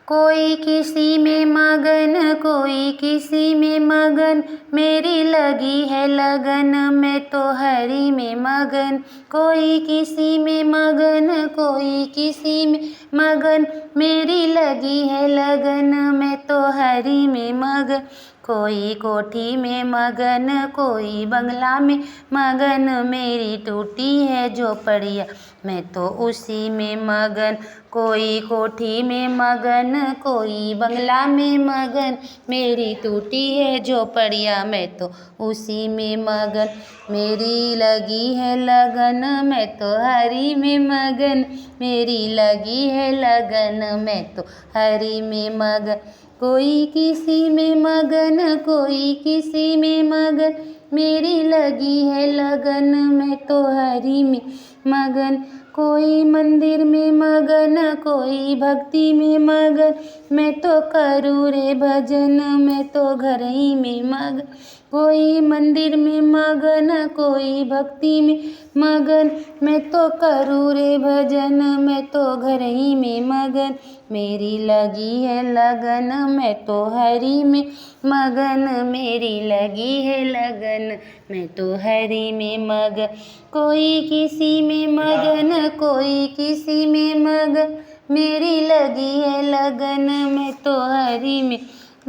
कोई किसी में मगन, कोई किसी में मगन, मेरी लगी है लगन, मैं तो हरि में मगन। कोई किसी में मगन, कोई किसी में मगन, मेरी लगी है लगन, मैं तो हरि में मगन। कोई कोठी में मगन, कोई बंगला में मगन, मेरी टूटी है झोपड़िया, मैं तो उसी में मगन। कोई कोठी में मगन, कोई बंगला में मगन, मेरी टूटी है झोपड़िया, मैं तो उसी में मगन। मेरी लगी है लगन, मैं तो हरि में मगन, मेरी लगी है लगन, मैं तो हरि में मगन। कोई किसी में मगन, कोई किसी में मगन, मेरी लगी है लगन, मैं तो हरि में मगन। कोई मंदिर में मगन, कोई भक्ति में मगन, मैं तो करूँ रे भजन, मैं तो घर ही में मगन। कोई मंदिर में मगन, कोई भक्ति में मगन, मैं तो करूँ रे भजन, मैं तो घर ही में मगन। मेरी लगी है लगन, मैं तो हरि में मगन, मेरी लगी है लगन, मैं तो हरि में मगन। कोई किसी में मगन, कोई किसी में मगन, मेरी लगी है लगन, मैं तो हरि में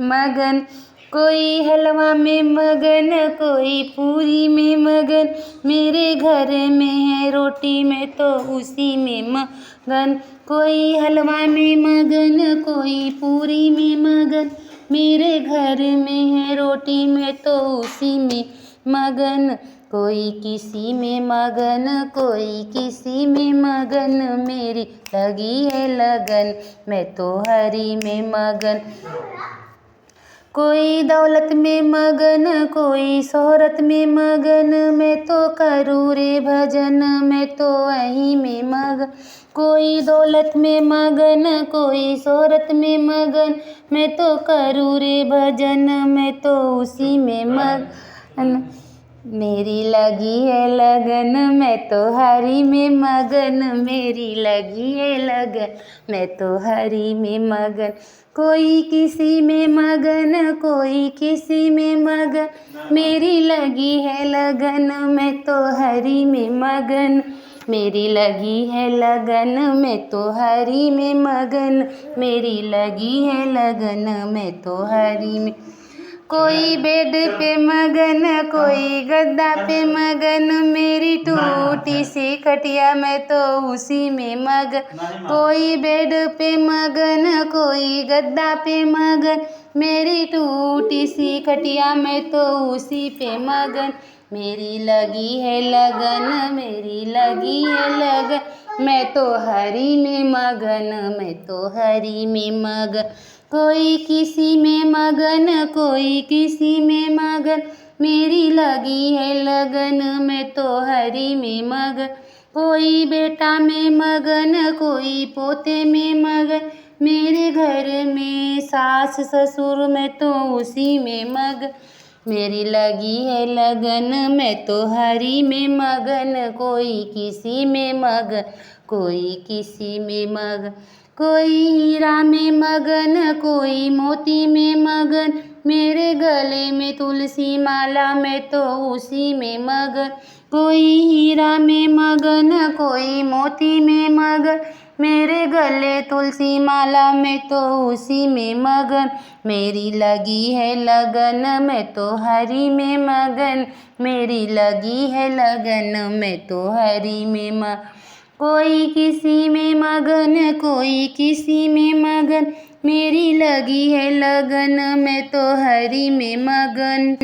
मगन। कोई हलवा में मगन, कोई पूरी में मगन, मेरे घर में है रोटी, मैं तो उसी में मगन। कोई हलवा में मगन, कोई पूरी में मगन, मेरे घर में है रोटी, मैं तो उसी में मगन। कोई किसी में मगन, कोई किसी में मगन, मेरी लगी है लगन, मैं तो हरि में मगन। कोई दौलत में मगन, कोई शोहरत में मगन, मैं तो करूँ रे भजन, मैं तो वहीं में मगन। कोई दौलत में मगन, कोई शोहरत में मगन, मैं तो करूँ रे भजन, मैं तो उसी में मगन। मेरी लगी है लगन, मैं तो हरि में मगन, मेरी लगी है लगन, मैं तो हरि में मगन। कोई किसी में मगन, कोई किसी में मगन, मेरी लगी है लगन, मैं तो हरि में मगन। मेरी लगी है लगन, मैं तो हरि में मगन, मेरी लगी है लगन, मैं तो हरि में। कोई बेड पे मगन, कोई गद्दा पे मगन, मेरी टूटी सी खटिया, मैं तो उसी में मगन। कोई बेड पे मगन, कोई गद्दा पे मगन, मेरी टूटी सी खटिया, मैं तो उसी पे मगन। मेरी लगी है लगन, मेरी लगी है लगन, मैं तो हरि में मगन, मैं तो हरि में मगन। कोई किसी में मगन, कोई किसी में मगन, मेरी लगी है लगन, मैं तो हरि में मगन। कोई बेटा में मगन, कोई पोते में मगन, मेरे घर में सास ससुर, मैं तो उसी में मगन। मेरी लगी है लगन, मैं तो हरि में मगन, कोई किसी में मगन, कोई किसी में मगन। कोई हीरा में मगन, कोई मोती में मगन, मेरे गले में तुलसी माला, मैं तो उसी में मगन। कोई हीरा में मगन, कोई मोती में मगन, मेरे गले तुलसी माला, मैं तो उसी में मगन। मेरी लगी है लगन, मैं तो हरि में मगन, मेरी लगी है लगन, मैं तो हरि में मगन। कोई किसी में मगन, कोई किसी में मगन, मेरी लगी है लगन, मैं तो हरि में मगन।